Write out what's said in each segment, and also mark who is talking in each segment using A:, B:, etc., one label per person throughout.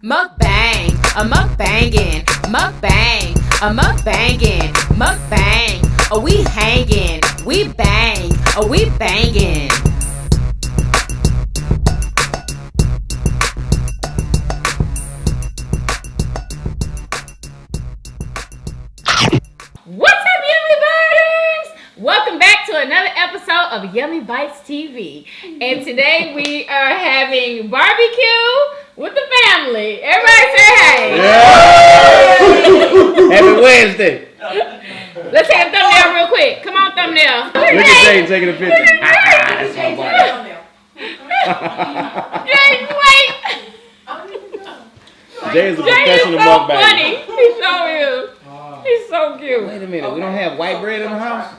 A: Mukbang, a mukbangin', mukbang, a mukbangin', mukbang. Oh, we hangin', we bang, oh, we bangin'. What's up, Yummy Biters? Welcome back to another episode of Yummy Bites TV. And today we are having barbecue with the family. Everybody say hey.
B: Yeah. Happy Wednesday.
A: Let's have a thumbnail real quick. Come on, thumbnail.
B: Look at Jay taking a picture. That's my boy.
A: Jay, wait.
B: Jay is a
A: Jay is
B: professional
A: so
B: mukbanger.
A: funny. He sure is. He's so cute.
B: Wait a minute, we don't have white bread in the house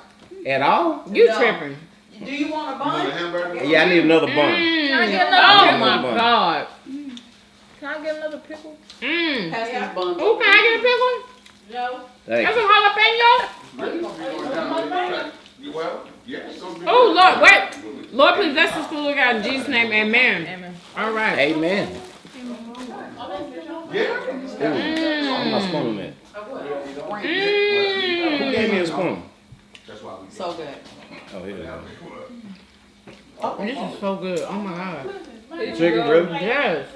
B: at all?
A: You tripping.
C: Do you want a bun?
B: Yeah, I need another bun.
C: Can I get
A: Oh
C: another
A: my
B: bun?
A: God.
C: Can I get another pickle?
A: Pass
C: this bun.
A: Oh, can I get a pickle?
C: No.
B: Thank
A: That's
B: you.
A: some jalapeno?
D: Well, yeah, so good.
A: Oh, Lord, wait. Lord, please bless this food, God, in Jesus' name, amen. Amen. All right.
B: Amen.
D: Yeah.
B: I'm not spooning that. Who gave me a spoon?
C: So good.
B: Oh, here it is.
A: This is so good. Oh, my God.
B: Chicken grill?
A: Yes.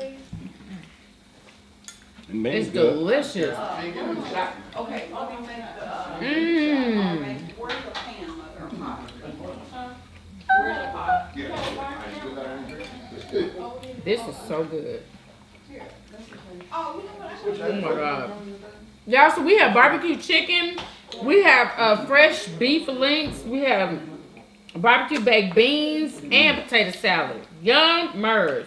A: It's
B: Good.
A: delicious.
C: Okay. Where's the pan, mother? Where's the pot?
A: This is so good. Oh my God. Y'all, so we have barbecue chicken. We have fresh beef links. We have barbecue baked beans and potato salad. YUMMYBITERS.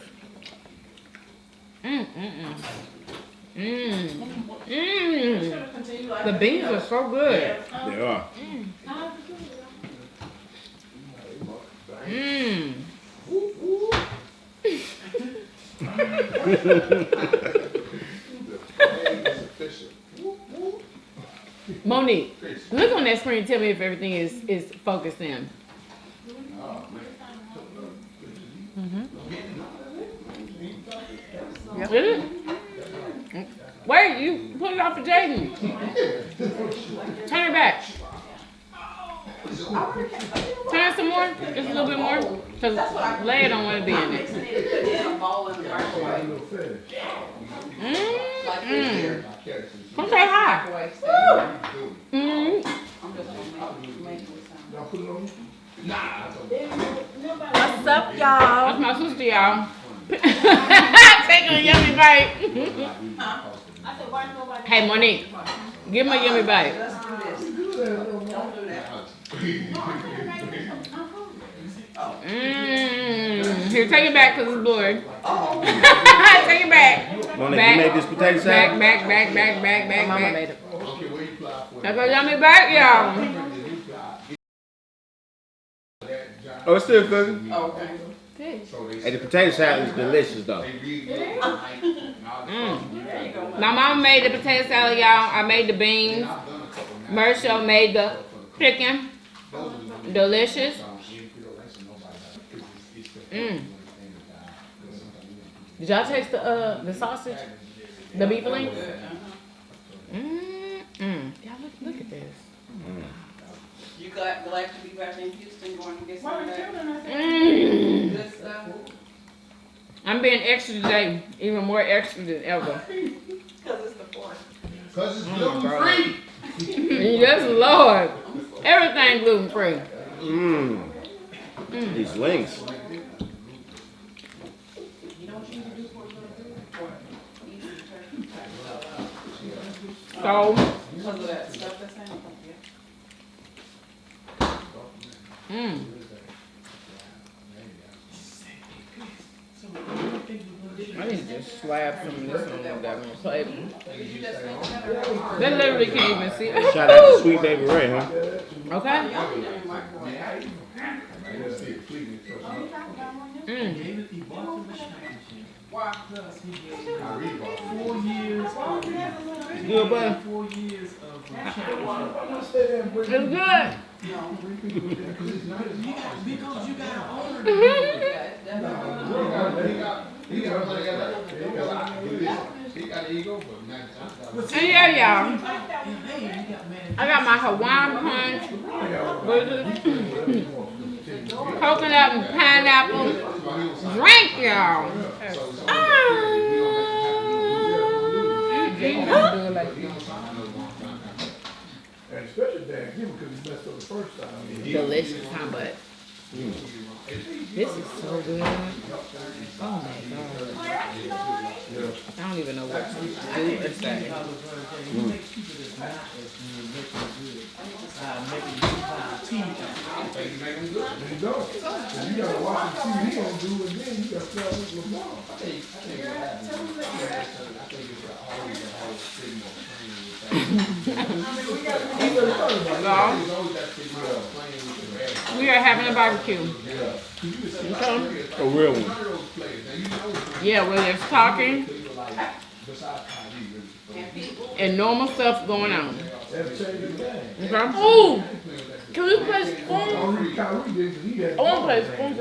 A: The beans are so good.
B: They are.
A: Monique, look on that screen and tell me if everything is focused in. Is it? Wait, you put it off for Jaden. Turn it back. Turn it some more. Just a little bit more. Because Leia don't want to be in it.
C: In a bowl in the microwave.
A: Come say hi.
C: Microwave stand.
A: Mm.
C: I'm just gonna make it sound.
A: What's up, y'all? That's my sister, y'all. Taking a yummy bite. Hey, Monique, give me a yummy bite.
C: Let's do this. Don't do that.
A: Here, take it back because it's blurry. Take it back.
B: Monique,
A: Back.
B: you made this potato salad?
A: Back. Mama made it. That's a yummy bite, y'all.
B: Oh, it's still cooking?
C: Oh, okay.
B: Hey, the potato salad is delicious, though.
A: My mama made the potato salad, y'all. I made the beans. Marshall made the chicken. Delicious. Did y'all taste the sausage? The beef links? Y'all look at this.
C: You glad to be back in Houston going to get some of that good stuff?
A: I'm being extra today, even more extra than ever.
C: Because it's the 4th.
D: Because it's gluten-free.
A: Yes, Lord. Everything gluten free.
B: These links.
A: So,
C: Because of that stuff that's in it.
A: I need to just slap some of this on that one plate.
C: Did you just make that?
A: They literally can't even see.
B: Shout out to Sweet Baby Ray, huh?
A: Okay.
C: Y'all put them in the microwave. Why?
B: Good, bud.
E: 4 years of
A: It's good.
E: because you got to own
C: Yeah, it's definitely.
D: He got
A: And yeah, y'all.
E: And hey, you got mad
A: I got my Hawaiian punch, coconut and pineapple drink, y'all.
D: And especially Dan Gibbon because he messed up the first time.
A: Delicious, huh, but this is so good. Oh my god. I don't even know what to do or say.
E: you make people that's not as good, make them good. Making you TV.
D: There you go. So you gotta watch the TV on do and then you gotta tell us LeBron.
B: I think what happens is, I think it's always a whole stigma of training with that.
A: We are having a barbecue.
F: A real one.
A: Yeah, we're just talking and normal stuff going on. Okay. Ooh, can we play spoons? I want to play spoons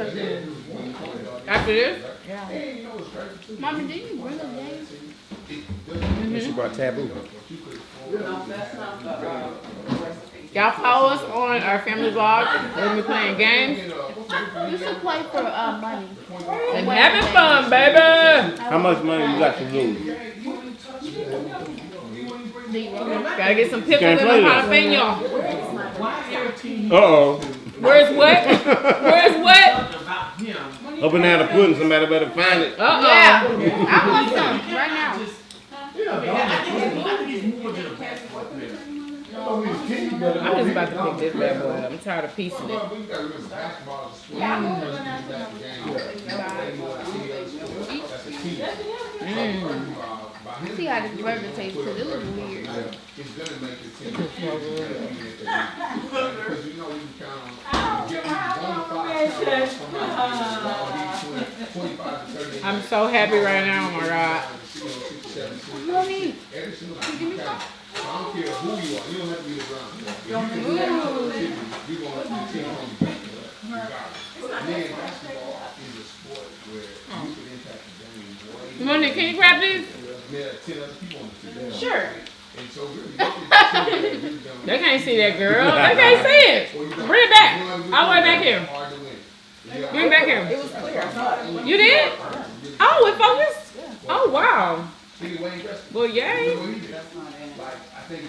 A: after this. Yeah. Mommy, did you bring a game?
F: It's about taboo.
C: No, that's not the recipe.
A: Y'all follow us on our family vlog. We'll be playing games
G: You should play for money.
A: and having fun, baby.
F: How much money you got to lose?
A: Gotta get some pickles and a jalapeno.
F: Uh-oh.
A: Where's what? Where's what?
E: About him.
F: Up and down the pudding, somebody better find it.
A: Uh-oh.
G: Yeah, I want some right now.
E: I think he's more than a basketball player.
A: I'm just about to pick this bad boy up. I'm tired of piecing it.
G: See how this burger tastes because it looks weird.
D: It's gonna make the team because you know you can count on
A: I'm so happy right now, oh my god.
G: Mommy,
D: I don't care who you are. You don't have to be the ground. You're going to the team on the back Man, basketball is a sport where you can impact the game way.
A: Money, can you grab these?
D: There are 10 other people on the team.
A: Sure.
D: And so really,
A: They can't see that, girl. They can't see it. Bring it back. All the way back here. Bring it back here.
C: It was clear, I thought.
A: You did? Oh, it focused? Oh, wow. Well, yay.
C: That's not in it.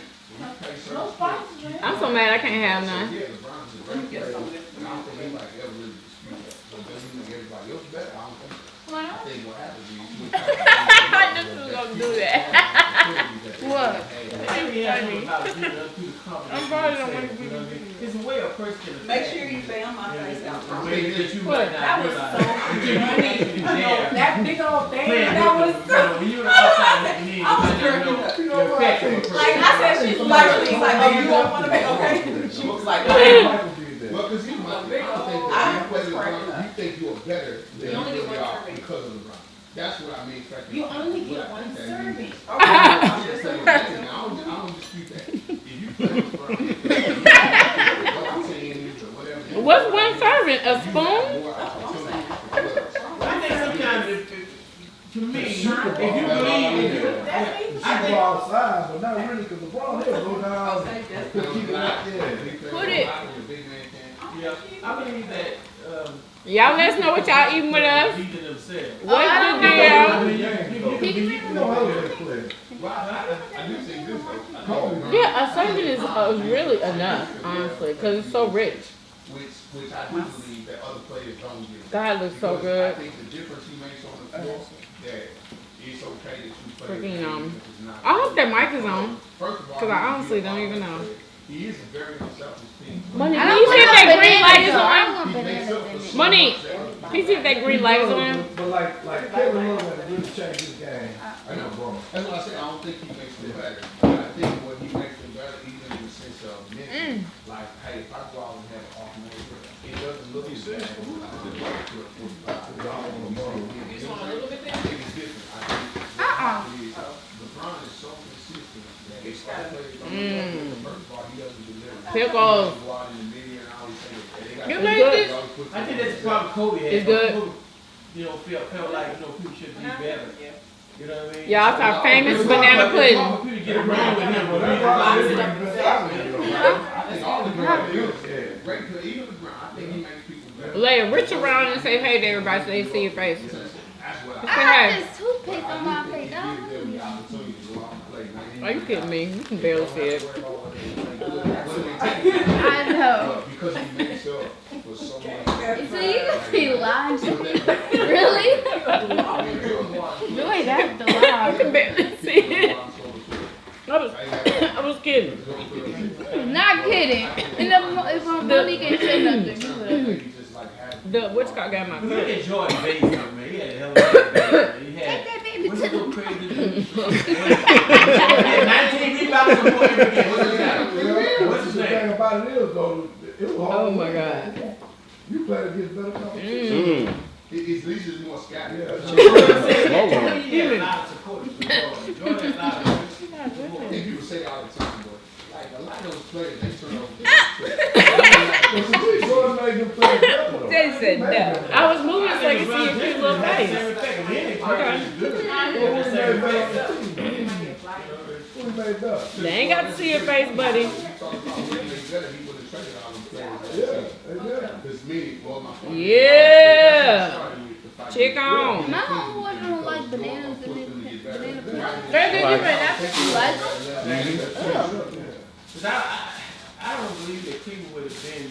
A: I'm so mad I can't have none. I knew she was gonna do that. What? I'm probably gonna want to give you.
E: It's a way a person can
C: Make sure you film my face out.
E: a way that you
A: What?
E: might not
C: That was so funny.
E: Yeah.
C: That big old thing,
E: Playing
C: that was
E: with
C: so.
E: them, when you're outside looking in, you
C: I was
E: might not
C: cracking
E: know
C: up.
E: the effect of a person.
C: Like I said, she's like, oh, you don't want to make, okay? She was like,
D: Well, because you might
C: big old- I was cracking up.
D: you think you are better than
C: You only
D: you
C: get
D: really
C: one
D: are
C: serving.
D: because of LeBron. That's what I mean.
G: you only get one serving.
D: I don't dispute that. If you play LeBron,
A: What's one serving? A spoon?
E: I think sometimes, to me, if you believe in it, I think
D: outside, but not really because LeBron he'll go down.
A: Put it.
E: yeah, I believe that
A: Y'all let us know what y'all eating with us.
E: beating themselves.
A: What's the deal? Yeah, a serving is really enough, honestly, because it's so rich.
D: Which I do believe that other players don't get.
A: God looks so good.
D: I think the difference he makes on the floor, that it's okay that you play.
A: Freaking, I hope that mic is on,
D: First of all,
A: because I honestly don't even know.
D: he is a very selfish team.
A: Money,
G: I
A: can
G: don't
A: you see if
G: want
A: that green light is
G: bananas, though. I
A: on?
G: don't want bananas in it.
A: Money, can you see if that green light is on?
H: But like Kevin Love had really changed his game.
D: I know, bro. That's what I said. I don't think he makes them better. But I think what he makes them better, even in the sense of mental. Like, hey, if I go out and have an off night, it doesn't look as bad as I did like to a 45. It's a little bit there. It's different. I think LeBron is so consistent that if I play first of all, he doesn't deliver.
A: Pickles.
D: Go out in the media and always say that they got
A: You
D: to
A: like good? this?
E: I think that's the problem Kobe had.
A: It's good.
E: Kobe, felt like, people should be better. You know what I mean?
A: Y'all saw famous banana pudding.
E: People get wrong with him, but
D: I think all the ground is great, because even the ground, I think he makes people better.
A: Lay reach around and say hey to everybody so they see your face.
D: That's what
G: I
A: Say
G: have
A: hey.
G: this toothpaste on my plate.
D: give them the opportunity to go out and play.
A: Are you kidding me? You can barely see it.
G: I know.
D: Because he makes up for so much.
G: So you can see live. Really? No, wait, that's the
A: You
G: live.
A: can barely see it. I was kidding.
G: Not kidding. And if my mommy can say nothing.
A: The what's called got my
E: He
A: foot.
E: enjoyed baseball, man. He had a hell of a baseball. He
G: Take
E: had.
G: that baby
E: What's
G: to
E: he go
G: the.
E: crazy? He had 19 rebounds and 4 every game. What's his name? What's his
H: The thing
E: name?
H: about it is though, it was hard.
A: Oh my God.
H: You played against better competition.
D: It's least more scattered.
H: Yeah.
E: He had a lot of supporters. Jordan had a lot of
D: And people say all the time, but like a lot of those players, they turn over.
H: Jordan made them play better though.
A: They said no. I was moving so I could see your cute little face.
H: Who made that?
A: They ain't got to see your face, buddy. Yeah. Check on.
G: My homeboy don't like bananas and banana pudding.
A: Very good, you ran out.
G: You like them?
E: I don't believe that people would have been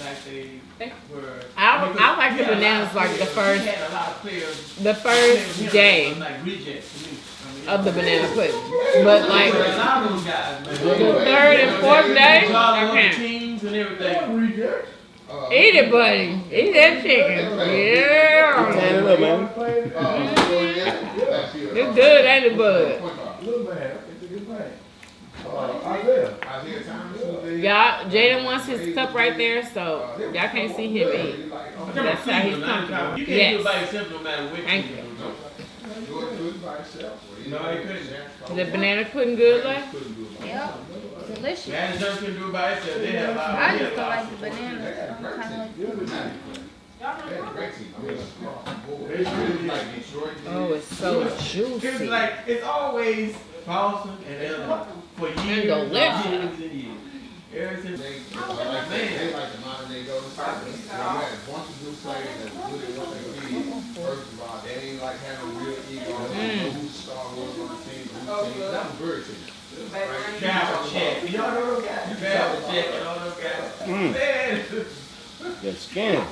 E: like they were.
A: I like the bananas like the first
E: He had a lot of players.
A: the first day
E: Like rejects to me.
A: of the banana pudding. But like
E: A lot of those guys, man.
A: the third and fourth day, I can't.
E: Teams and everything.
A: Eat it, buddy. Eat that chicken. Yeah.
F: Turn it up, man.
A: It's good, ain't it, bud?
H: Little man, it's a good man. Isaiah.
A: Y'all, Jaden wants his cup right there, so y'all can't see him eat. That's how he's comfortable.
E: You can't do
A: Yes.
E: it by yourself no matter what
A: Thank
E: you
A: you.
E: do. No, you couldn't.
A: The banana pudding good, like?
G: Yep. Delicious.
E: Man, just couldn't do it by yourself. They had a lot.
G: I just don't like the bananas. I'm kind of like.
A: Oh, it's so
E: It's
A: juicy.
E: like it's always Boston and Illinois for years
A: delicious.
E: and years. Ever since
D: They like the modern day Golden State. They had a bunch of new players that was good at what they did. First of all, they ain't like having real ego. Who the star was on the team, that was very team.
E: travel check. You know those guys? Travel check and all those guys. Man.
F: That skin.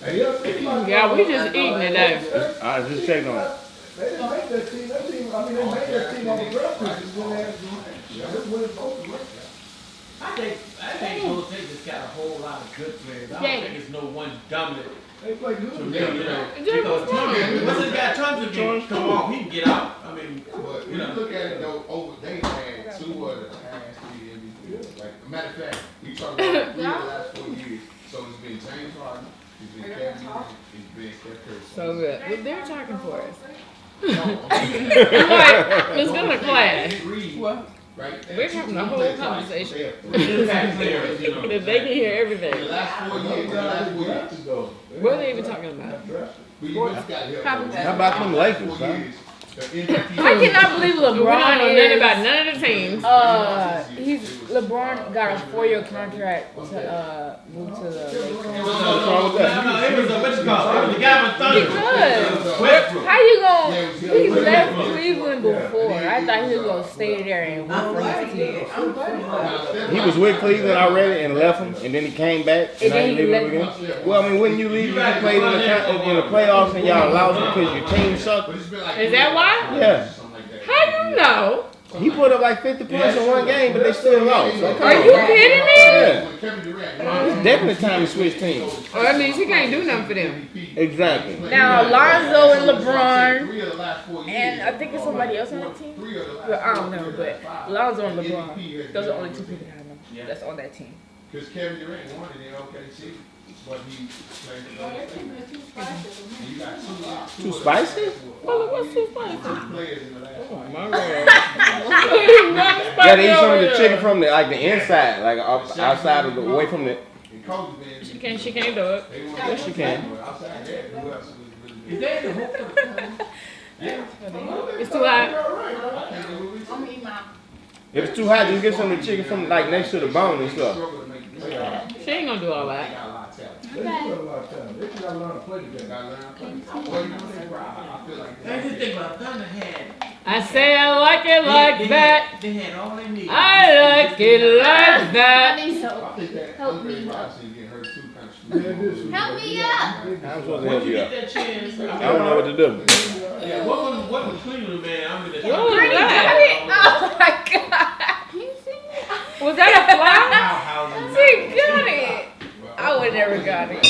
A: Yeah, we just eating today.
F: I just checked on it.
H: They didn't make that team. That team, I mean, they made that team on the draft picks when they had just win it both.
E: I think Golden State just got a whole lot of good players. I don't think it's no one dominant.
H: They play good.
E: To me, you know, because once this guy Thompson can come on, he can get out. I mean,
D: But when you look at it though, over they had 2 of the past 3 MVPs. Like, matter of fact, we talk about 3 of the last 4 years. So it's been James Harden, it's been Kevin Durant, it's been Steph Curry.
A: So good. Well, they're talking for us. Like, let's go to class.
D: What? Right?
A: We're having a whole conversation.
E: impact players, you know.
A: That they can hear
D: The
A: everything.
D: last 4 years,
A: What are they even talking about?
F: How about them Lakers, son?
G: I cannot believe
A: We don't
G: LeBron
A: know nothing about none of the teams.
G: LeBron got a 4-year contract to move to the Lakers.
E: No, it was a, what you call it? It was the guy from Thunder.
G: Because
E: Westbrook.
G: how you gonna? He left Cleveland before. I thought he was gonna stay there and work for his team.
F: He was with Cleveland already and left him, and then he came back and now he leaving again. Well, I mean, when you leave, you played in the playoffs and y'all lost because your team sucked.
A: Is that why?
F: Yeah.
A: How you know?
F: He put up like 50 points in one game, but they still lost. So,
A: Are you kidding me?
F: Yeah. It's definitely time to switch teams.
A: Well, that means he can't do nothing for them.
F: Exactly.
G: Now Lonzo and LeBron, and I think it's somebody else on the team. Well, I don't know, but Lonzo and LeBron, those are the only 2 people I know that's on that team.
D: Because Kevin Durant wanted in OKC, but he played in OKC. You got 2
F: Too spicy?
A: Well, what's too funny?
D: players in the last 5
A: My God.
F: Gotta eat some of the chicken from the inside, like outside of the away from the.
A: She can't do it.
F: Yes, she can.
D: Outside that, who else was really
E: Is that the hook?
A: It's too hot.
F: If it's too hot, just get some of the chicken from like next to the bone and stuff.
A: She ain't gonna do all that.
H: They do have a lot of time. They just gotta learn to play together.
E: I just think about Thunder had.
A: I say I like it like
E: they
A: that.
E: Had, they had all they needed.
A: I like it like that.
G: I need help. Help me up.
H: Yeah, it is.
G: Help me up.
F: I'm supposed to
E: Once
F: help
E: you
F: you
E: get
F: out.
E: that chance,
F: I don't know what to do.
E: Yeah, what was Cleveland, man? I'm in the
A: What was that?
G: Oh my god. Can you see it?
A: Was that a fly?
G: She got it. I would never got it.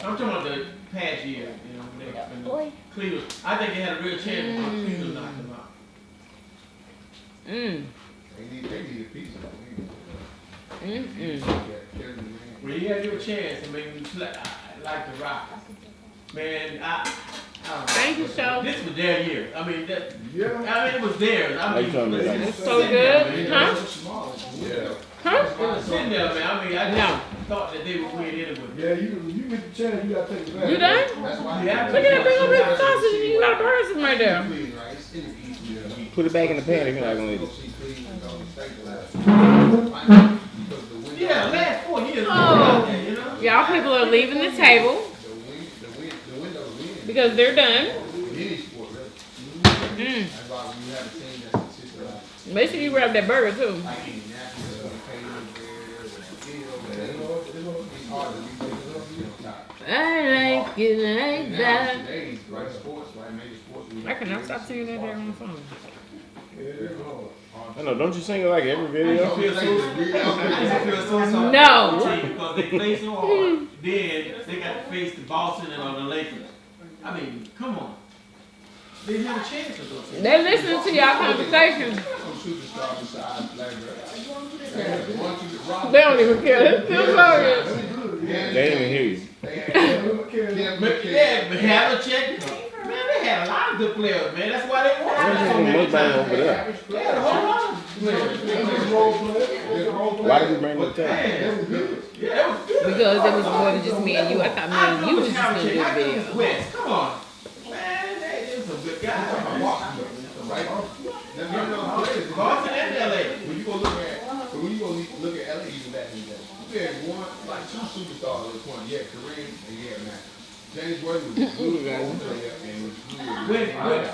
E: I'm talking about the past year, you know, when Cleveland. I think they had a real chance when Cleveland knocked them out.
A: Mmm.
D: They need a piece of
A: Mm-mm.
E: When you had your chance to make them like the Rock. Man, I don't know.
A: Thank you, Show.
E: This was their year. I mean,
H: Yeah.
E: it was theirs. I
F: How you
E: mean,
F: telling me that?
A: It's so good. Huh? Huh?
E: it was sitting there, man. I mean, I just
A: No.
E: thought that they would win anyway.
H: Yeah, you get the chance, you gotta take advantage.
A: You done?
E: Yeah,
A: Look at that big old piece of sausage. You got a person right there.
F: Put it back in the pan if you're not gonna eat it.
E: Yeah, last 4 years.
A: Oh.
E: You know?
A: Y'all people are leaving the table because they're done. Mm. Make sure you grab that burger too. I like it like that. I cannot stop singing that there on the phone.
F: I know, don't you sing it like every video?
E: I feel so sorry.
A: No.
E: Because they play so hard. Then they got to face the Boston and the Lakers. I mean, come on. They didn't have a chance with those.
A: They listening to y'all conversation. They don't even care. It's still serious.
F: They didn't even hear you.
E: Yeah, but have a check. Man, they had a lot of good players, man. That's why they won.
F: There's some mukbang over there.
E: They had a whole lot of players.
F: Why did we bring the table?
E: Yeah, that was good.
A: Because it was more than just me and you. I thought me and you was just gonna do a video.
E: West, come on. Man, they some good guys. Boston and LA.
D: When you go look at LA, even back in the day, you had two superstars at the point. Yeah, Kareem and yeah, man. James Worthy was a good player and was good.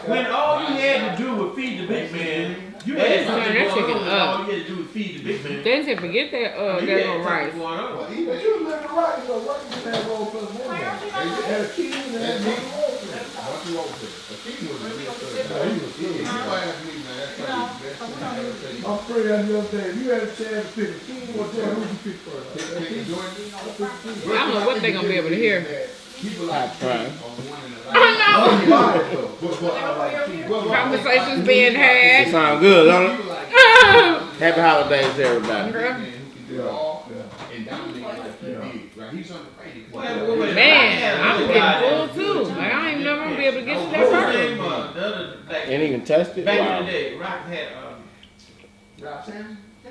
E: When all you had to do was feed the big man, you
A: They
E: had
A: just turn
E: something
A: that
E: going
A: chicken
E: on.
A: up.
E: All you had to do was feed the big man.
A: They didn't forget that
E: You
A: that
E: had
A: little
E: something
A: rice.
E: going on.
H: But you was living right, you know, right, you didn't have roll plus one. They had a key and they had roll plus.
D: What you want to do? A king was a real third.
H: Yeah, he was good.
D: If you ask me, man, that's probably the best thing I ever taken.
H: I'm afraid the other day, if you had a chance to pick a key, what who would you pick first?
A: I don't know what they're gonna be able to hear.
D: People
F: Hot
D: like
F: frying.
A: I know. Conversations being
F: It
A: had.
F: sound good, don't it? Happy holidays to everybody.
A: Man, I'm getting full too. Like I don't even know if I'm gonna be able to get to that burger.
F: Ain't even tested?
E: Back in
F: Wow.
E: the day, Rock had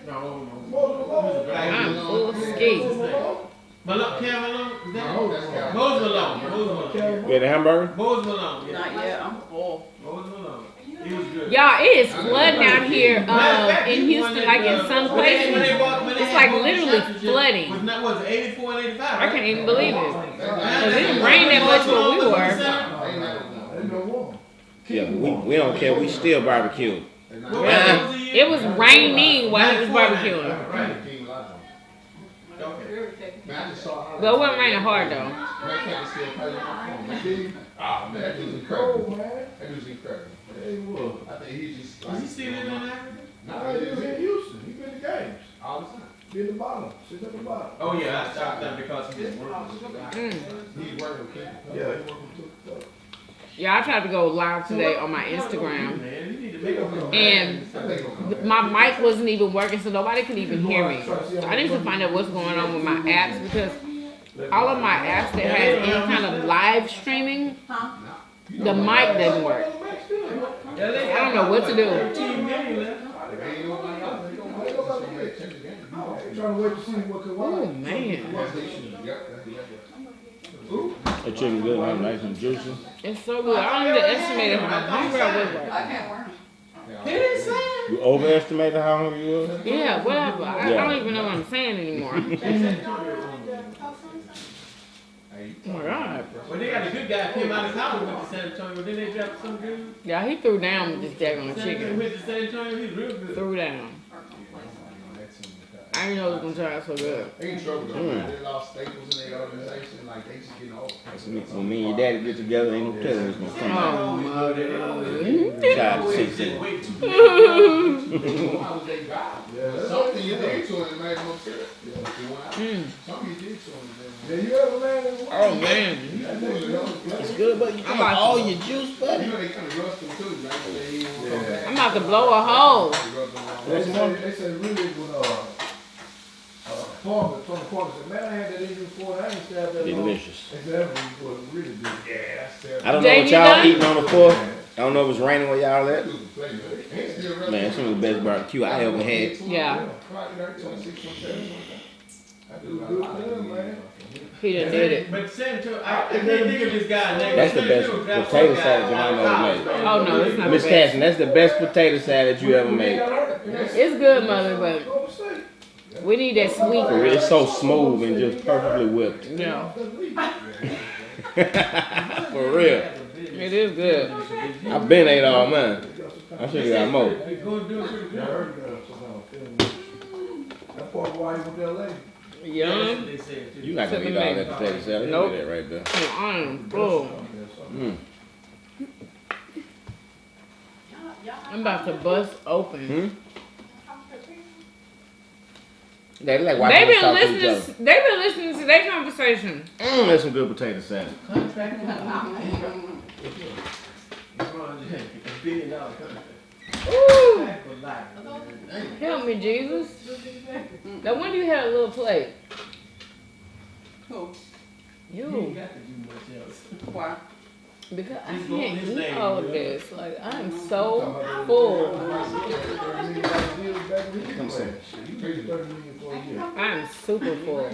E: no.
A: I'm full ski.
E: Malone, Cam Malone, is that? Mose Malone.
F: You had a hamburger?
E: Mose Malone. Yeah.
C: Not yet, I'm full.
E: Mose Malone. He was good.
A: Y'all, it is flooding out here in Houston, like in some places. It's like literally flooding.
E: Was it 84 and 85?
A: I can't even believe it. Because it didn't rain that much where we were.
H: Ain't no warm.
F: Yeah, but we don't care. We still barbecue.
A: It was raining while he was barbecuing.
E: Right.
A: But it wasn't raining hard though.
D: Ah, man, that dude's incredible. That dude's incredible.
H: Hey, what?
D: I think he's just
E: Is he still living in Africa?
H: Nah, he was in Houston. He been to games.
D: all the time.
H: Be at the bottom. Sit at the bottom.
E: Oh yeah, I stopped that because he didn't work.
A: Mm.
D: He's working with people.
H: Yeah, he working to
A: Yeah, I tried to go live today on my Instagram.
E: Man, you need to make up
A: And my mic wasn't even working, so nobody could even hear me. So I need to find out what's going on with my apps because all of my apps that has any kind of live streaming, the mic doesn't work. I don't know what to do.
H: trying to wait to see what could
A: Oh man.
F: That chicken good, huh? Nice and juicy.
A: It's so good. I don't even estimate how hungry I was.
C: I can't wear them.
E: He didn't say.
F: You overestimated how hungry you was?
A: Yeah, whatever. I don't even know what I'm saying anymore. Oh my God.
E: Well, they got a good guy came out of college went to San Antonio. Then they dropped some dude.
A: Yeah, he threw down with this daggone
E: He
A: chicken.
E: went to San Antonio. He's real good.
A: Threw down. I didn't know it was gonna turn out so good.
D: They in trouble though, man. They lost staples in their organization, like they just getting old.
F: When me and your daddy get together, ain't no telling who's gonna come out.
A: Oh, mother.
F: Child to see something.
D: Why was they bad? Something you did to him made them upset. Something you did to him.
H: Yeah, you ever man that one?
A: Oh man.
F: It's good, but you got all your juice, buddy.
D: You know they kind of rust them too, right? They ain't gonna come back.
A: I'm about to blow a hole.
H: They said really when farmers from the farmers said, man, I had that Indian before, I ain't stabbed that long.
F: Delicious.
H: They said that was really good. Yeah, that's terrible.
F: I don't know what
A: Jamie
F: y'all
A: done?
F: eating on the 4th. I don't know if it's raining where y'all at. Man, it's some of the best barbecue I ever had.
A: Yeah.
H: Good for them, man.
A: He done did it.
E: But San Antonio, I can't think of this guy's name.
F: That's the best potato salad that I ever made.
A: Oh no, it's not
F: Miss
A: the best.
F: Casson, that's the best potato salad you ever made.
A: It's good, mother, but we need that sweet.
F: For real, it's so smooth and just perfectly whipped.
A: Yeah.
F: For real.
A: It is good.
F: I've been ate all mine. I should have got more.
H: That part why he went to LA.
A: Yum.
F: You not gonna eat all that potato salad.
A: Nope.
F: Look at that right there.
A: I'm full.
F: Mm.
A: I'm about to bust open.
F: Hmm? They like
A: They've
F: watching us
A: been
F: talk to each
A: listening.
F: other.
A: They've been listening to their conversation.
F: That's some good potato salad.
A: Ooh, help me, Jesus. Now when do you have a little plate?
C: Who?
A: You.
C: Why?
A: Because I can't eat all of this. Like I'm so full. I'm super full.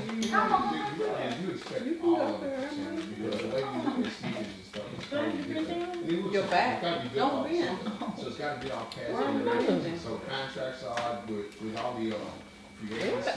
C: Your back. Don't bend.
D: So it's got to be all past. So contracts are with all the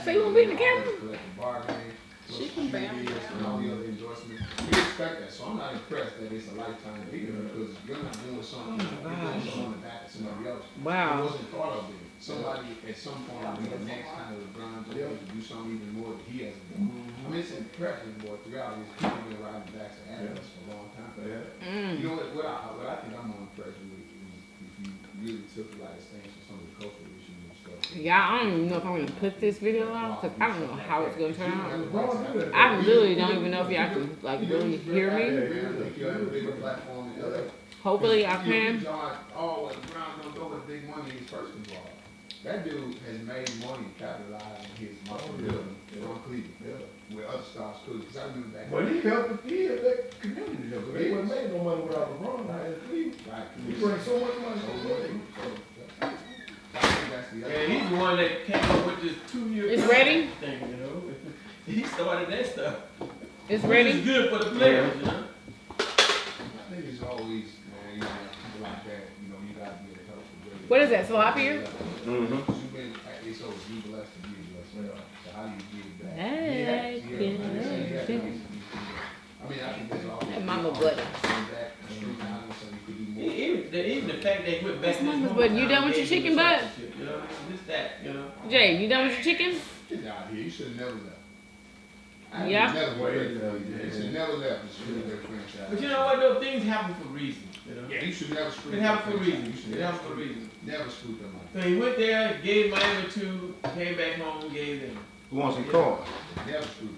A: So you wanna be in the camera?
D: collective bargaining.
C: She can bend.
D: And all the other endorsements. We expect that. So I'm not impressed that it's a lifetime deal because you're not doing something. You're doing something on the back of somebody else. It
A: Wow.
D: wasn't thought of it. Somebody at some point in the next kind of grind to do something even more that he hasn't done. I mean, it's impressive, boy. Throughout his people been riding the backs of animals for a long time. You know what I think I'm more impressed with is if you really took like a stance on some of the cultural issues and stuff.
A: Yeah, I don't even know if I'm gonna put this video out because I don't know how it's gonna turn out. I literally don't even know if y'all can like really hear me. Hopefully I can.
D: Oh, the Browns don't go with big money is first of all. That dude has made money capitalizing his muscle building from Cleveland. Where other stars could. Because I remember back
H: But he helped that community though. They wouldn't make no money without LeBron.
D: right.
H: He brings so much money to the league.
E: Yeah, he's the one that came up with this 2-year
A: It's ready?
E: thing, you know. He started that stuff.
A: It's
E: Which
A: ready.
E: is good for the players, you know.
D: I think it's always, man, you know, people like that, you know, you gotta be able to help the
A: What is that? Tilapia?
F: Mm-hmm.
D: You've been, it's always you blessed to be blessed. So how do you give back?
A: Hey,
D: I mean, I think that's all.
A: That mama butter.
E: Even the fact they went back.
A: That's mama's butt. You done with your chicken butt?
E: You know, this that, you know.
A: Jay, you done with your chicken?
D: Get out here. You should have never left.
A: Yeah.
D: You should never left. You should have left franchise.
E: But you know what? Though things happen for reasons. You know.
D: Yeah, you should never screw
E: It happened for a reason. It happened for a reason.
D: Never screw them up.
E: So he went there, gave Miami 2, came back home, gave them.
F: Who wants some corn?
D: Never screw them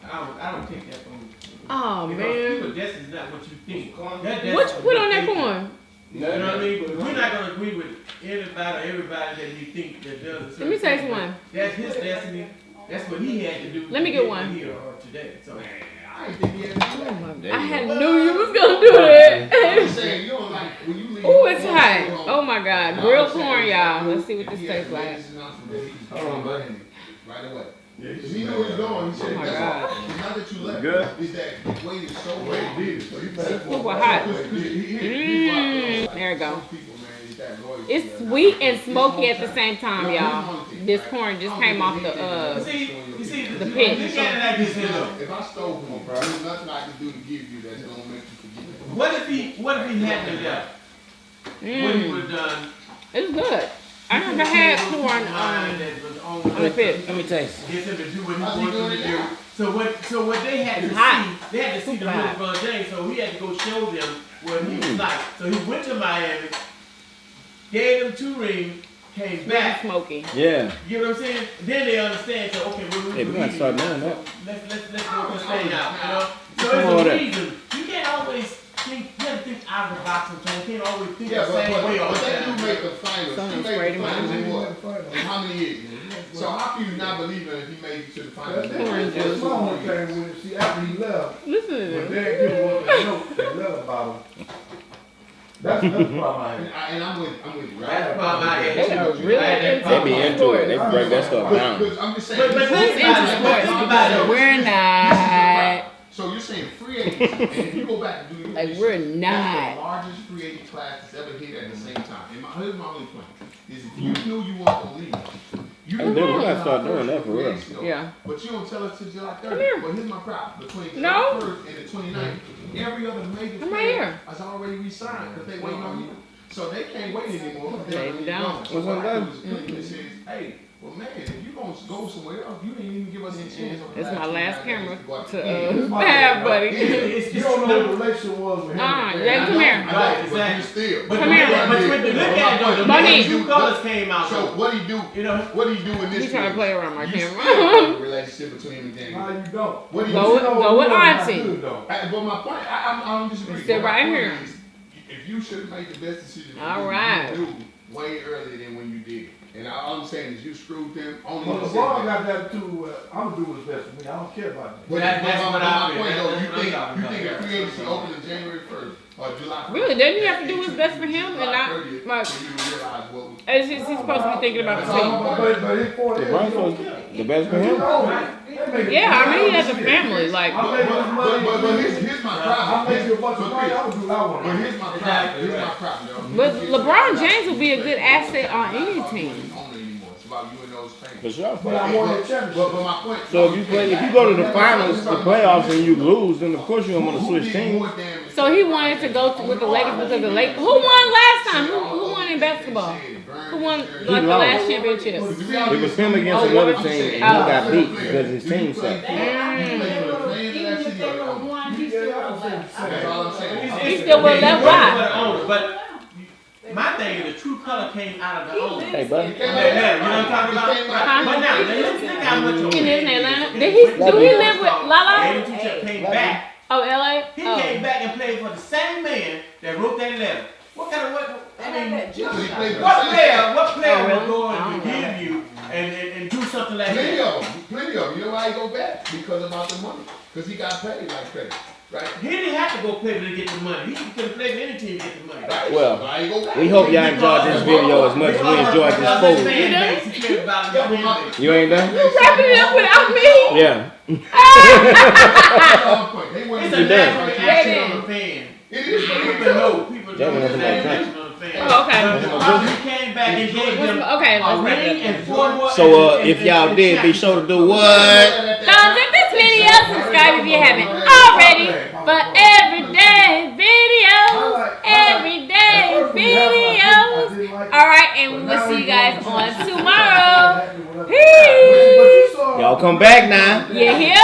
D: up.
E: I don't take that from you.
A: Oh
E: Because
A: man.
E: people, that's is not what you think.
A: What you put on that corn?
E: You know what I mean? But we're not gonna agree with everybody that we think that does.
A: Let me taste one.
E: That's his destiny. That's what he had to do.
A: Let me get one.
E: Here or today. So
D: I ain't think he had to do that.
A: I had knew you was gonna do that.
D: I'm saying, you don't like, when you leave.
A: Ooh, it's hot. Oh my god. Grilled corn, y'all. Let's see what this tastes like.
D: Hold on, buddy. Right away.
H: Yeah,
D: Cause he knew he was going. He said,
A: Oh my
D: that's
A: God.
D: all. It's not that you left.
F: Good.
D: It's that you waited so
H: Well,
D: long.
H: he did. So he made
A: Super hot. There you go. It's sweet and smoky at the same time, y'all. This corn just came off
E: You see,
A: the pit.
E: Look at it like this here though.
D: If I stole from you, bro, there's nothing I can do to give you that's gonna make you forget that.
E: What if he hadn't done? What he would have done?
A: It's good. I never had corn on the pit.
F: Let me taste.
E: Get him to do what he wanted to do. So what they had to
A: It's hot.
E: see, they had to see the
A: Hot.
E: little James, so he had to go show them what he was like. So he went to Miami, gave them 2 rings, came
A: Very
E: back.
A: smoky.
F: Yeah.
E: You know what I'm saying? Then they understand. So okay,
F: Hey, we gotta start doing that.
E: Let's work this thing out. You know. So
F: Come on
E: there's
F: with
E: a
F: it.
E: reason. You can't always think. You have to think out of the box sometimes. You can't always think
D: Yeah,
E: the same way all
D: but
E: the
D: they do
E: time.
D: make the finals.
A: Someone
D: He made
A: sprayed
D: the
A: him
D: finals
A: out.
D: in what? In how many years? So how can you not believe it if he made it to the finals?
A: Corn
H: The
A: juice.
H: song that came with it. See, after he left,
A: Listen to
H: when
A: this.
H: Dad gave him a note, the letter about him. That's the problem I had.
D: And I'm with you. Right?
E: That's the problem I had.
A: They are really
F: They be into it. They break that stuff down.
D: Because I'm just saying.
E: But
A: Who's
E: think
A: into
E: about it.
A: sports?
E: Think about it.
A: We're not.
D: So you're saying free agents, and if you go back and do your
A: Like,
D: research,
A: we're
D: that's
A: not.
D: the largest free agent class that's ever hit at the same time. And here's my only point: is if you knew you weren't gonna leave, you
F: Hey, dude, we gotta start doing that for real.
A: Yeah.
D: But you don't tell us till July 30th.
A: Come here.
D: But here's my problem: between
A: No.
D: July 1st and the 29th, every other major
A: Come right
D: player
A: here.
D: has already resigned because they waiting on you. So they can't wait anymore.
A: They don't.
D: So
F: What's
D: what
F: on
D: I
F: that?
D: do is Cleveland says, hey, well, man, if you're going to go somewhere else, you didn't even give us a chance. on the
A: It's my last
D: 29
A: camera
D: days go out
A: to
D: the
A: have, buddy.
H: You don't know what the relationship was with him.
A: Yeah, come here.
D: Right, exactly. Still.
E: But
A: Come here.
E: But when you look at it, though, the
A: Bunny.
E: two colors came out.
D: So what do you do?
E: You know.
D: What do you do in this?
A: He trying to
D: case?
A: play around my
D: You
A: camera.
D: still have a relationship between him and Daniel.
H: No, you don't.
D: What do you
A: Go
D: do?
A: with- go with auntie.
D: But my point, I don't disagree.
A: Sit
D: My
A: right
D: point
A: here.
D: is, if you should have made the best decision,
A: All right.
D: you knew way earlier than when you did. And all I'm saying is you screwed them. Only
H: But
D: you said
H: LeBron
D: that.
H: got that too. I'm gonna do what's best for me. I don't care about that.
D: But
E: That's what I
D: my
E: feel.
D: point though,
E: That's
D: you
E: what I'm
D: think
E: talking about.
D: if free agency opened in January 1st or July 1st?
A: Really, doesn't he have to do what's best for him and not like? He's supposed to be thinking about the team.
H: But his point is,
F: LeBron's supposed the best for him.
A: Yeah, I mean he has a family. Like,
D: But here's my problem.
H: I'm making a bunch of money. I would do what I want.
D: But here's my problem. Here's my problem, yo.
A: but LeBron James will be a good asset on any team.
D: It's about you and those fans.
F: For sure.
H: But I won the championship.
D: But my point.
F: So if you go to the finals, the playoffs, and you lose, then of course you're gonna switch teams.
A: So he wanted to go with the Lakers because the Lakers. Who won last time? Who won in basketball? Who won like the last championship?
F: It was him against another team, and he got beat because his team sucked.
D: That's all I'm saying.
A: He still will let why?
E: But my thing is the true color came out of the owner.
F: Hey, buddy.
E: You know what I'm talking about? But now, let's think how much
A: He lives in Atlanta. Do he live with Lala?
E: Came back.
A: Oh, LA.
E: He
A: Oh.
E: came back and played for the same man that wrote that letter. What kind of what? I mean, what player
A: Oh, really?
E: would go
A: I
E: and
A: don't know.
E: give you and do something like
D: Plenty
E: that?
D: of them. Plenty of them. You know why he go back? Because about the money. Because he got paid like crazy. Right?
E: He didn't have to go play to get the money. He could have played for any team to get the money.
D: Right.
F: Well,
D: Why he go back?
F: we hope y'all enjoyed this video as much as we enjoyed this food.
E: He cared about his fan base.
F: You ain't done?
A: Wrapping it up without me.
F: Yeah.
D: That's all I'm saying. They wouldn't
E: It's
D: do
E: a
D: that.
E: natural reaction on the fan.
D: It is.
E: People know. People
F: That
E: know
F: was
E: it's a
F: my
E: natural
F: drink.
E: reaction on the fan.
A: Oh, okay.
E: But he came back and gave them
A: Okay,
E: a
A: let's wrap
E: ring
A: it up.
E: and 4 more.
F: So if y'all did, be sure to do what?
A: Thumbs up this video, subscribe if you haven't already. For everyday videos, everyday videos. Alright, and we'll see you guys on tomorrow. Peace.
F: Y'all come back now.
A: You hear?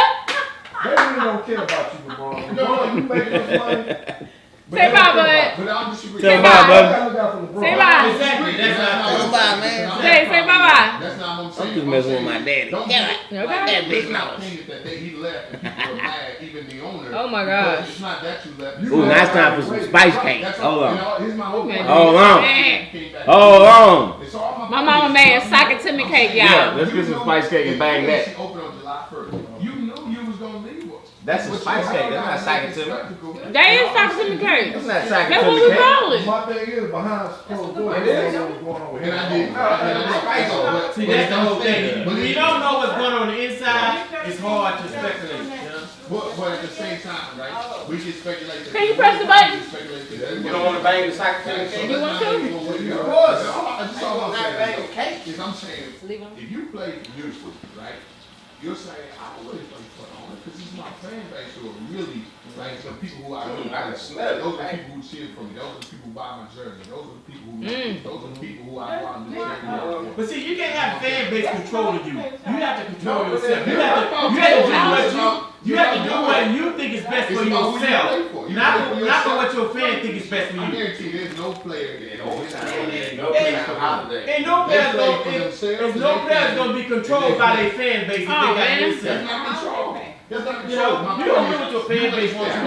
H: They really don't care about you, LeBron. LeBron, you making this money.
A: Say bye, bud.
D: But I'm disagreeing.
F: Say
A: Say
F: bye,
A: bye.
F: buddy.
A: Say bye.
E: Exactly. That's not
F: Bye, man.
A: Say bye-bye.
D: That's not what I'm saying.
F: I'm just messing with my daddy.
D: Don't
F: Damn
D: do
F: it.
D: it.
A: Okay.
F: That big nose.
D: That he left and people were mad, even the owner.
A: Oh my
D: because
A: gosh.
D: It's not that you left.
F: Ooh, now it's time for some spice cake.
D: That's
F: Hold
D: all-
F: on.
D: you know, here's my whole point.
F: Hold on.
A: Man.
F: Hold on.
D: It's all
A: My
D: point
A: mama
D: is-
A: made a socket to me cake,
F: Yeah,
A: y'all.
F: let's get some spice cake and bang that.
D: Open on July 1st. You knew you was gonna leave us.
F: That's a spice cake. That's not sake to me.
A: That is Sakatumi cake.
F: That's not
A: That's
F: sake
A: what
F: to
A: we
F: me cake.
A: rolling.
H: My thing is, behind closed doors,
F: It
H: you
F: is.
H: don't know what's going on with
D: And I
H: him.
D: did. Spice on it.
E: See, that's the whole thing. When you don't know what's going on the inside, it's hard to speculate. You know?
D: But at the same time, right? We can speculate.
A: Can you press the button?
F: You don't want to bang the sake to me cake?
A: You want to?
D: Of course. That's all I'm saying. Is I'm saying, if you play Houston, right? You're saying, I don't really play for on it because it's my fan base who are really like some people who I really like. Those are the people who cheer for me. Those are the people who buy my jersey. Those are the people who those are the people who I want to do charity.
E: But see, you can't have fan base controlling you. You have to control yourself. You have to do what you think is best for yourself. Not for what your fan think is best for
D: I
E: you.
D: guarantee there's no player that
E: Ain't no players gonna be controlled by their fan base if they got
D: That's
E: themselves.
D: not control. That's not
E: You know,
D: control.
E: you don't know what your fan base wants.
A: I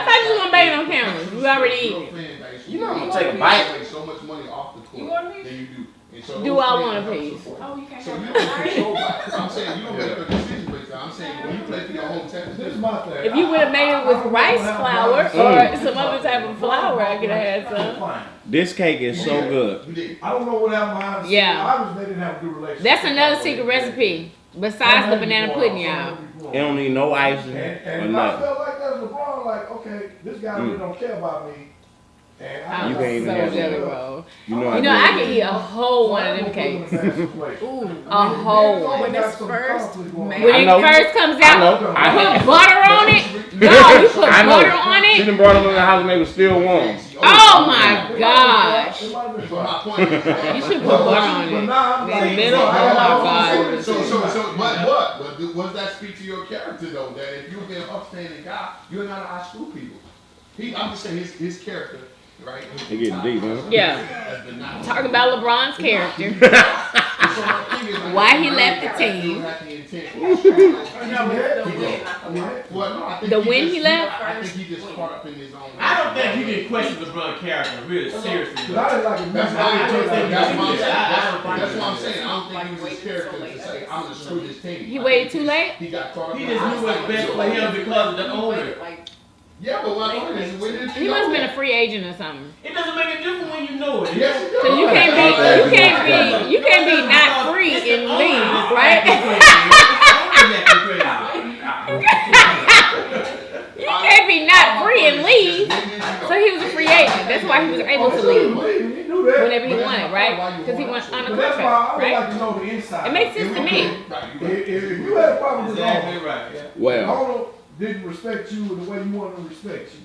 A: thought you was gonna bake it on camera. We already eating it.
F: You know I'm gonna take a bite.
D: So much money off the court than you do. And so
A: Do I want a piece?
D: So you don't control. I'm saying you don't make a decision based on. I'm saying when you play for your home Texas,
H: This is my thing.
A: If you would have made it with rice flour or some other type of flour, I could have had some.
F: This cake is so good.
D: you did.
H: I don't know what happened behind the scenes.
A: Yeah.
H: Obviously, they didn't have a good relationship.
A: That's another secret recipe besides the banana pudding, y'all.
F: It don't need no icing or
H: And I
F: nothing.
H: felt like that was LeBron, like, okay, this guy really don't care about me. And
A: I'm
F: You
A: so
F: can't even have
A: jelly
F: that.
A: roll.
F: You know
A: You know, I could eat a whole one of them cakes. A whole one.
G: When this first made-
A: When
F: I
A: it
F: know.
A: first comes
F: I know.
A: out,
F: I know.
A: put butter on it. No, you put
F: I know.
A: butter on
F: She
A: it.
F: done brought them in the house and they were still warm.
A: Oh my gosh.
H: It might have been
D: But my
H: fine.
D: point is,
A: You should put butter on
H: But
A: it.
H: now I'm
A: In
H: like,
A: the middle? Oh my God.
D: but what? But does that speak to your character though? That if you've been an upstanding guy, you're not gonna screw people. I'm just saying his character, right?
F: They getting deep, huh?
A: Yeah.
D: Has been not.
A: Talking about LeBron's character. Why he left the team. The win he left?
D: I think he just caught up in his own.
E: I don't think you can question LeBron's character really seriously.
H: Cause I didn't like it.
D: That's
H: That's
D: what I'm saying. I don't think he was his character to say, I'm gonna screw this team.
A: He waited too late?
D: He got caught up.
E: He just knew what's best for him because of the owner.
D: Yeah, but my point is, when did
A: He must have been a free agent or something.
E: It doesn't make a difference when you know it.
D: Yes, it does.
A: Cause you can't be not free and leave, right? You can't be not free and leave. So he was a free agent. That's why he was able to leave whenever he wanted, right? Because he went on a
H: That's why I
A: contract,
H: would like
A: right?
H: to know the inside.
A: It makes sense to me.
H: If you had a problem with the
E: Exactly
H: owner,
E: right. Yeah.
H: the
F: Well,
H: owner didn't respect you the way you wanted to respect you.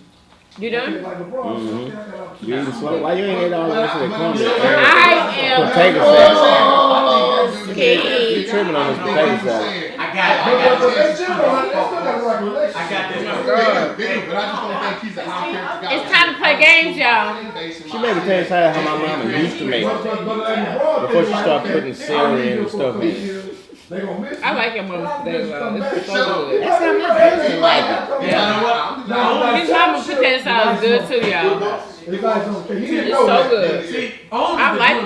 A: You done?
H: Like LeBron,
F: you eating slow? Why you ain't ate all the rest of the corn?
A: I am
F: Potato
A: full
F: You
A: scared.
F: tripping on this potato salad.
E: I got
H: But they
E: this.
H: still don't, they still got the right relationship.
E: I got this.
D: But I just don't think he's a high character guy.
A: It's time to play games, y'all.
F: She made potato salad how my mama used to make it. Before she started putting celery and stuff in it.
H: They gonna miss
A: I like your mama's potato salad. It's so good.
F: That's how my husband like it.
E: Yeah, you know what?
A: His mama's potato salad is good too, y'all.
H: It's
A: It's so good.
E: See,
A: I like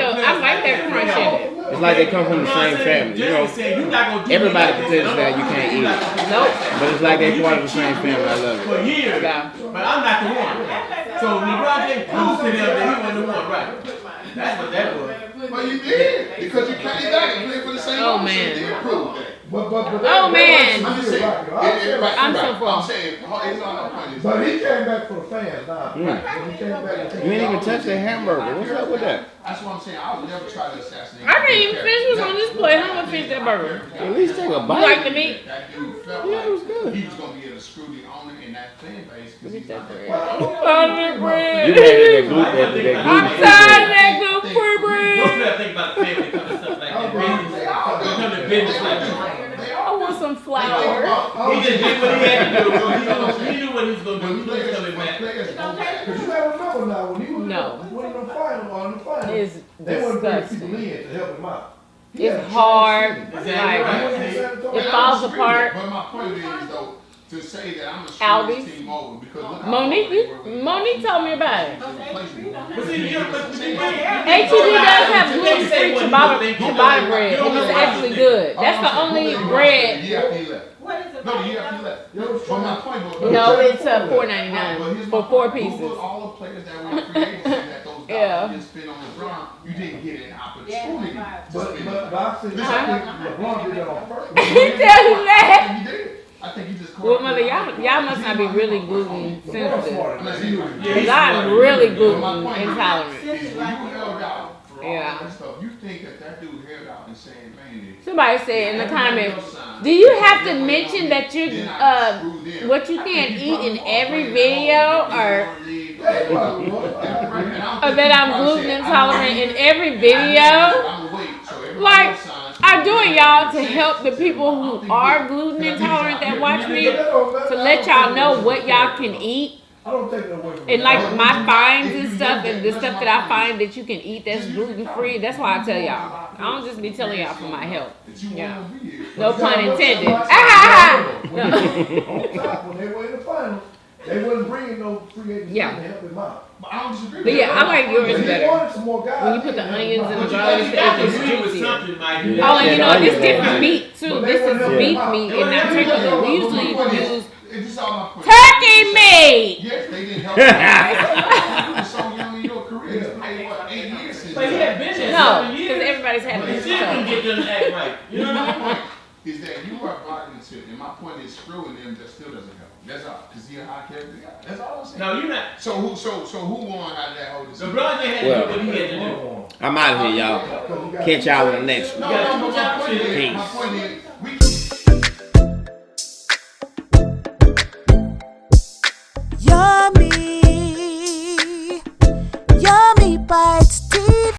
A: that crunch in it.
F: It's like they come from the same family. You know, everybody potato salad you can't eat it.
A: Nope.
F: But it's like they part of the same family. I love
E: for
F: it.
E: years,
A: Yeah.
E: but I'm not the one. So LeBron James proved to them that he wasn't the one, right? That's what that was.
D: Well, you did, because you came back and played for the same
A: Oh,
D: officer.
A: man.
D: You did prove that.
A: Oh, man.
D: I'm just saying,
A: I'm so full.
D: I'm saying, it's not no funny.
H: But he came back for the fans, nah. He came back.
F: You ain't even touched that hamburger. What's up with that?
D: That's what I'm saying, I would never try to assassinate.
A: I can't even finish what's on this plate. I'm gonna finish that burger.
F: At least take a
A: You like
F: bite.
A: the meat?
D: That dude felt
F: Yeah, it was good.
D: like he was gonna be able to screw the owner in that fan base, because he's not that.
A: Oh, that
F: You
A: bread.
F: had that gluten.
A: I'm tired of that good free
E: What
A: bread.
E: do I think about the family coming stuff like that? Business. Coming to business like that.
A: I want some flour.
E: He just did what he had to do. He knew what he was going to do. He was coming back.
H: Because you gotta remember now, when he was
A: No.
H: winning the final,
A: It's
H: they wouldn't bring people
A: disgusting.
H: in to help him out. He had a
A: It's hard.
E: Exactly
A: Like,
E: right.
A: it falls apart.
D: But my point is though, to say that I'm gonna screw
A: Albies.
D: this team over because look how
A: Monique told me about it.
E: But see, you know, but
A: HEB does have gluten-free ciabatta bread, and it's actually good. That's the only bread.
D: Yeah, he left.
C: What is it?
D: No, the year after he left. But my point was.
A: No, it's
D: But
A: $4.99
D: here's
A: for
D: my
A: 4
D: point.
A: pieces.
D: Who was all the players that were in free agency that those guys
A: Yeah.
D: didn't spend on LeBron? You didn't get an opportunity to
H: But
D: spend.
H: I said, I think LeBron did that on purpose.
A: He tell you that.
D: I think he did. I think he just.
A: Well, mother, y'all must not be really gluten sensitive.
E: Yeah,
A: Cause I'm really gluten
D: But my point
A: intolerant.
D: is, when you held out for all
A: Yeah.
D: that stuff, you think that dude held out and saying, man,
A: Somebody said in the comments, do you have to mention that you what you can't eat in every video, or that I'm gluten intolerant in every video? Like, I do it, y'all, to help the people who are gluten intolerant that watch me, to let y'all know what y'all can eat.
H: I don't take that away from
A: And like my finds and stuff, and the stuff that I find that you can eat that's gluten free, that's why I tell y'all. I don't just be telling y'all for my health. Yeah. No pun intended.
H: On top, when they were in the finals, they wasn't bringing no free agents
A: Yeah.
H: to help him out.
A: But yeah, I like yours
H: They
A: better.
H: wanted some more guys.
A: When you put the onions and the
E: But
A: garlic,
E: you got to
A: it's
E: agree with
A: juicier.
E: something, Mike.
A: Oh, and you know, this different meat too. This is beef meat and not turkey meat. We usually use turkey meat.
D: Yes, they didn't help you. You were so young in your career. You played, what, 8 years since
E: But he had been there
A: No,
E: 7
A: because
E: years.
A: everybody's had
E: But
A: this
E: still couldn't
A: stuff.
E: get them to act right. You know what I mean?
D: is that you are blocking the tip, and my point is screwing them that still doesn't help. That's all, because he's a high character guy. That's all I'm saying.
E: No, you're not.
D: So who won out of that whole decision?
E: LeBron ain't had to do what he had to do.
F: I'm out of here, y'all. Catch y'all in the next one.
D: No, but my point is, we